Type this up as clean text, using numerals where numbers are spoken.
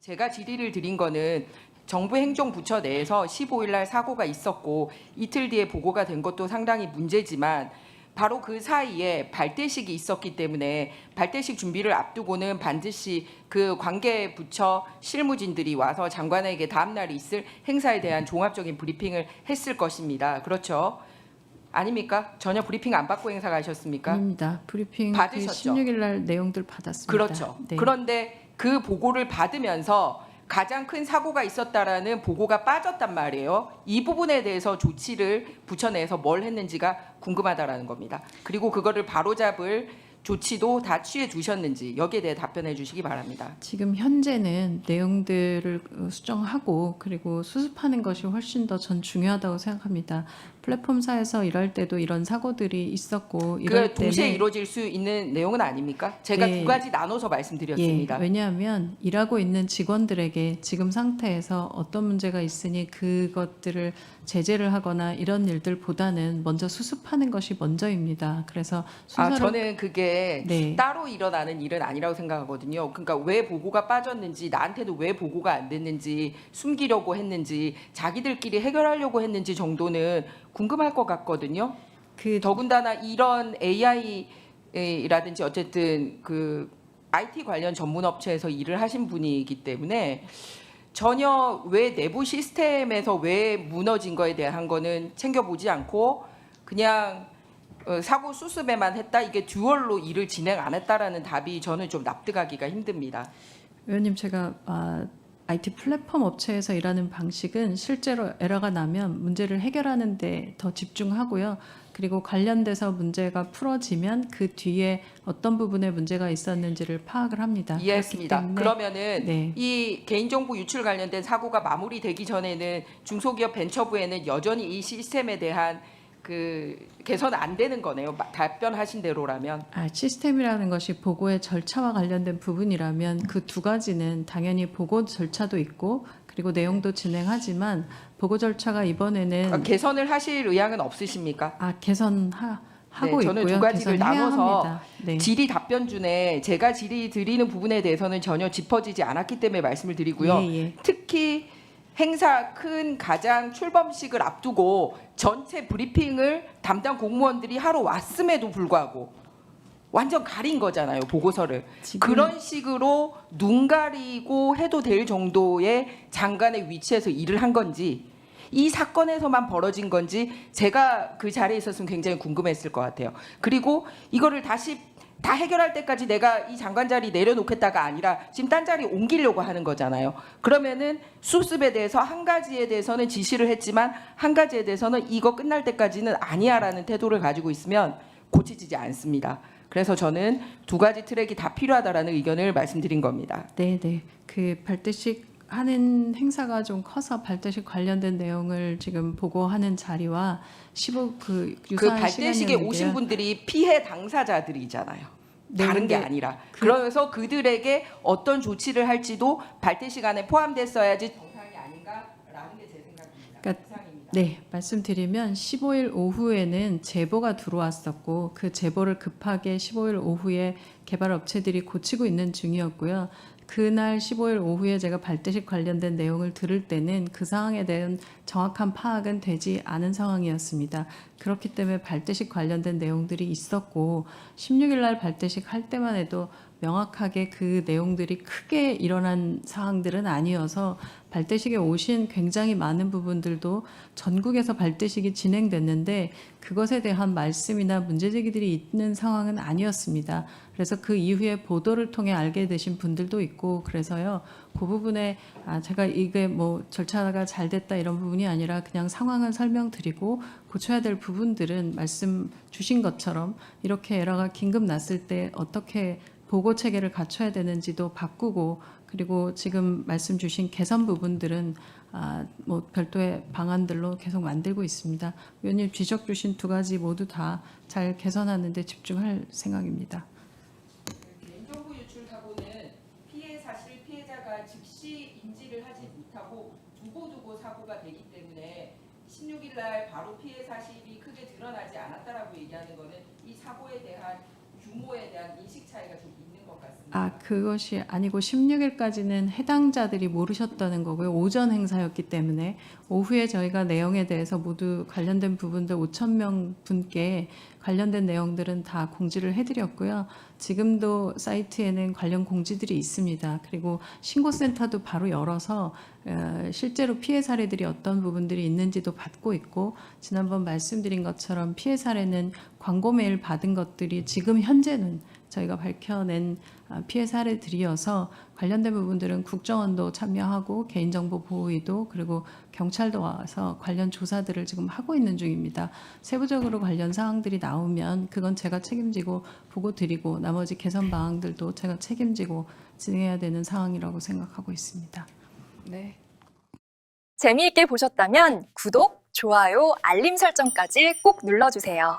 제가 질의를 드린 거는 정부 행정부처 내에서 15일 날 사고가 있었고 이틀 뒤에 보고가 된 것도 상당히 문제지만 바로 그 사이에 발대식이 있었기 때문에 발대식 준비를 앞두고는 반드시 그 관계 부처 실무진들이 와서 장관에게 다음 날 있을 행사에 대한 종합적인 브리핑을 했을 것입니다. 그렇죠? 아닙니까? 전혀 브리핑 안 받고 행사 가셨습니까? 아닙니다. 브리핑 그 받으셨죠? 16일 날 내용들 받았습니다. 그렇죠. 네. 그런데 그 보고를 받으면서 가장 큰 사고가 있었다라는 보고가 빠졌단 말이에요. 이 부분에 대해서 조치를 부처 내에서 뭘 했는지가 궁금하다라는 겁니다. 그리고 그거를 바로잡을 조치도 다 취해 두셨는지 여기에 대해 답변해 주시기 바랍니다. 지금 현재는 내용들을 수정하고 그리고 수습하는 것이 훨씬 더 전 중요하다고 생각합니다. 플랫폼사에서 일할 때도 이런 사고들이 있었고 이럴 그 동시에 때는 이루어질 수 있는 내용은 아닙니까? 제가 네. 두 가지 나눠서 말씀드렸습니다. 예, 왜냐하면 일하고 있는 직원들에게 지금 상태에서 어떤 문제가 있으니 그것들을 제재를 하거나 이런 일들보다는 먼저 수습하는 것이 먼저입니다. 그래서 순서를 저는 그게 네. 따로 일어나는 일은 아니라고 생각하거든요. 그러니까 왜 보고가 빠졌는지, 나한테도 왜 보고가 안 됐는지, 숨기려고 했는지, 자기들끼리 해결하려고 했는지 정도는 궁금할 것 같거든요. 그 더군다나 이런 AI라든지 어쨌든 그 IT 관련 전문 업체에서 일을 하신 분이기 때문에 전혀 왜 내부 시스템에서 왜 무너진 거에 대한 거는 챙겨보지 않고 그냥 사고 수습에만 했다. 이게 듀얼로 일을 진행 안 했다라는 답이 저는 좀 납득하기가 힘듭니다. 의원님 제가 IT 플랫폼 업체에서 일하는 방식은 실제로 에러가 나면 문제를 해결하는 데 더 집중하고요. 그리고 관련돼서 문제가 풀어지면 그 뒤에 어떤 부분에 문제가 있었는지를 파악을 합니다. 이해했습니다. 그렇기 때문에 그러면은 네. 이 개인정보 유출 관련된 사고가 마무리되기 전에는 중소기업 벤처부에는 여전히 이 시스템에 대한 그 개선 안 되는 거네요. 답변하신 대로라면. 시스템이라는 것이 보고의 절차와 관련된 부분이라면 그 두 가지는 당연히 보고 절차도 있고 그리고 내용도 진행하지만 보고 절차가 이번에는 개선을 하실 의향은 없으십니까? 개선하고 네, 저는 있고요. 두 가지를 개선해야 나눠서 합니다. 네. 질의 답변 중에 제가 질의 드리는 부분에 대해서는 전혀 짚어지지 않았기 때문에 말씀을 드리고요. 예. 특히 행사 큰 가장 출범식을 앞두고 전체 브리핑을 담당 공무원들이 하러 왔음에도 불구하고 완전 가린 거잖아요, 보고서를. 지금 그런 식으로 눈 가리고 해도 될 정도의 장관의 위치에서 일을 한 건지 이 사건에서만 벌어진 건지 제가 그 자리에 있었으면 굉장히 궁금했을 것 같아요. 그리고 이거를 다시 다 해결할 때까지 내가 이 장관 자리 내려놓겠다가 아니라 지금 딴 자리 옮기려고 하는 거잖아요. 그러면은 수습에 대해서 한 가지에 대해서는 지시를 했지만 한 가지에 대해서는 이거 끝날 때까지는 아니야라는 태도를 가지고 있으면 고치지지 않습니다. 그래서 저는 두 가지 트랙이 다 필요하다라는 의견을 말씀드린 겁니다. 네. 그 발대식 하는 행사가 좀 커서 발대식 관련된 내용을 지금 보고하는 자리와 15 그 그 유사한 발대식에 시간이었는데요. 오신 분들이 피해 당사자들이잖아요. 다른 게 네, 아니라. 그래서 그들에게 어떤 조치를 할지도 발대식 안에 포함됐어야지 정상이 아닌가라는 게 제 생각입니다. 그러니까 이상입니다. 네, 말씀드리면 15일 오후에는 제보가 들어왔었고 그 제보를 급하게 15일 오후에 개발 업체들이 고치고 있는 중이었고요. 그날 15일 오후에 제가 발대식 관련된 내용을 들을 때는 그 상황에 대한 정확한 파악은 되지 않은 상황이었습니다. 그렇기 때문에 발대식 관련된 내용들이 있었고 16일 날 발대식 할 때만 해도 명확하게 그 내용들이 크게 일어난 사항들은 아니어서 발대식에 오신 굉장히 많은 부분들도 전국에서 발대식이 진행됐는데 그것에 대한 말씀이나 문제제기들이 있는 상황은 아니었습니다. 그래서 그 이후에 보도를 통해 알게 되신 분들도 있고 그래서요. 그 부분에 제가 이게 뭐 절차가 잘 됐다 이런 부분이 아니라 그냥 상황을 설명드리고 고쳐야 될 부분들은 말씀 주신 것처럼 이렇게 에러가 긴급 났을 때 어떻게 보고 체계를 갖춰야 되는지도 바꾸고 그리고 지금 말씀 주신 개선 부분들은 뭐 별도의 방안들로 계속 만들고 있습니다. 의원님 지적 주신 두 가지 모두 다 잘 개선하는 데 집중할 생각입니다. 개인정보 유출 사고는 피해 사실 피해자가 즉시 인지를 하지 못하고 두고 사고가 되기 때문에 16일 날 바로 피해 사실이 크게 드러나지 않았다라고 얘기하는 거는 이 사고에 대한 규모에 대한 인식 차이가 좀 있는 그것이 아니고 16일까지는 해당자들이 모르셨다는 거고요. 오전 행사였기 때문에 오후에 저희가 내용에 대해서 모두 관련된 부분들 5,000명 분께 관련된 내용들은 다 공지를 해드렸고요. 지금도 사이트에는 관련 공지들이 있습니다. 그리고 신고센터도 바로 열어서 실제로 피해 사례들이 어떤 부분들이 있는지도 받고 있고, 지난번 말씀드린 것처럼 피해 사례는 광고 메일 받은 것들이 지금 현재는 저희가 밝혀낸 피해 사례들이어서 관련된 부분들은 국정원도 참여하고 개인정보 보호위도 그리고 경찰도 와서 관련 조사들을 지금 하고 있는 중입니다. 세부적으로 관련 사항들이 나오면 그건 제가 책임지고 보고 드리고 나머지 개선 방안들도 제가 책임지고 진행해야 되는 상황이라고 생각하고 있습니다. 네. 재미있게 보셨다면 구독, 좋아요, 알림 설정까지 꼭 눌러주세요.